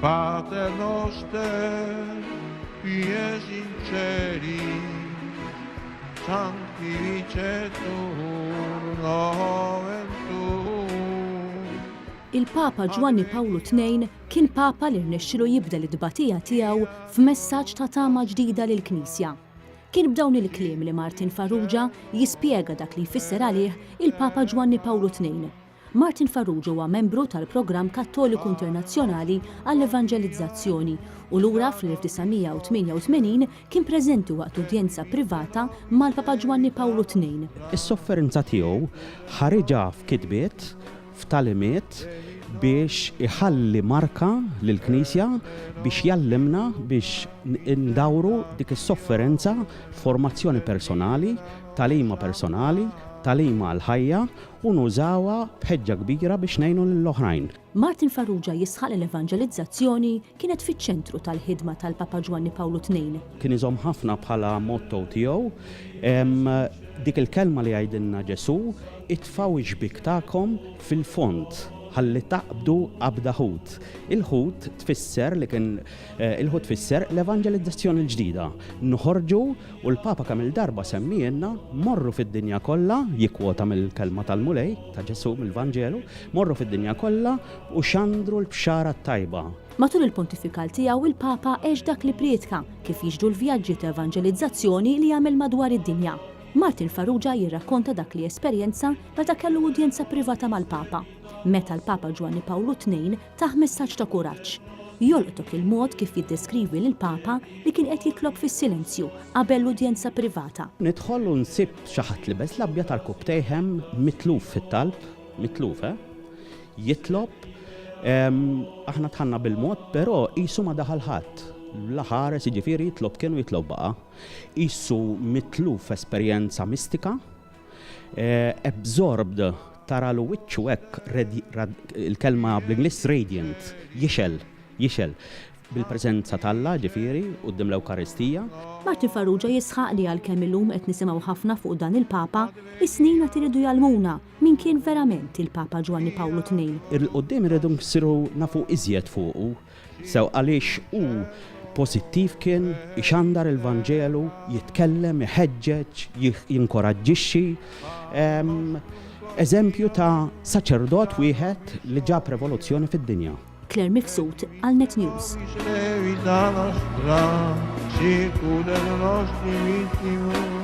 Pater noster, qui es in celi, sanctificetur nomen tuum. Il-Papa Giovanni Pawlu II kien Papa li rnexxielu jibda l-idbatija tiegħu f'messaġġ ta' tama ġdida lill-Knisja. Kien b'dawn il-kliem li Martin Farrugia jispjega dak li jfisser għalih il-Papa Giovanni Pawlu II. Martin Farrugia huwa membru tal-Programm Kattoliku Internazzjonali għall-Evanġelizzazzjoni u lura fl-1988 kien preżenti waqt udjenza privata mal-Papa Giovanni Pawlu II. Is-sofferenza tiegħu ħareġa f'kitbiet, f'talimiet biex iħalli marka lill-Knisja biex jallimna biex ndawru dik is-sofferenza formazzjoni personali, talima personali, talima għal-ħajja u nużawha b'ħeġġa kbira biex ngħinu lill-oħrajn. Martin Farrugia jisħaq l-evanġelizzazzjoni kienet fiċ-ċentru tal-ħidma tal-Papa Giovanni Pawlu II. Kien iżomm ħafna bħala motto tiegħu dik il-kelma li għajdilna Ġesu, itfgħu ġbik tagħkom fil-fond ħalli taqbdu qabda ħut. Il-ħut tfisser li kien il-ħut tfisser l-evanġelizzazzjoni l-ġdida. Noħorġu u l-Papa kemm il-darba semmienna morru fid-dinja kollha, jikkwota mill-kelma tal-Mulej ta' Ġesu mill-Vanġelu, morru fid-dinja kollha u xandru l-bxara tajba. Matul il-pontifikal tiegħu il-Papa għex dak li prietka kif jiġdu l-vjaġġi ta' evanġelizzazzjoni li jagħmel madwar id-dinja. Martin Farrugia jirrakkonta dak li esperjenza meta kellu udjenza privata mal-Papa. Meta l-Papa Giovanni Pawlu II taħ messaġġ ta' kuraġġ. Jolqtok il-mod kif jiddeskrivi lill-Papa li kien qed jitlob fis-silenzju qabel l-udjenza privata. Nidħol u nsib xi ħadd libes l-abja tal-kubtejhem mitluf fit-talb, mitluf, jitlob, aħna tħanna bil-mod, però qisu ma daħal ħadd. L-ħares jiġifieri jitlob kienu jitlob baqa. Qisu mitluf esperjenza mistika, absorbed tara l wiċċu hekk il-kelma bl-Ingliż radiant, jixel bil-preżenza tal-Alla ġifieri quddiem l-Ewkaristija. Martin Farrugia jisħaq li għalkemm illum qed nisimgħu ħafna fuq dan il-Papa, is-snin qed iridu jgħalmuna min kien verament il-Papa Giovanni Pawlu II. Il-qudiem iridu nsiru nafu iżjed fuqu, sew għaliex hu pożittiv kien, ixandar il-Vanġelu, jitkellem, iħeġġeġ, jinkoraġġixxi. Eżempju ta' saċerdot wieħed li ġab revoluzzjoni fid-dinja. Claire Mifsud għal Net News. Vita nostra, circula le nostre vittime.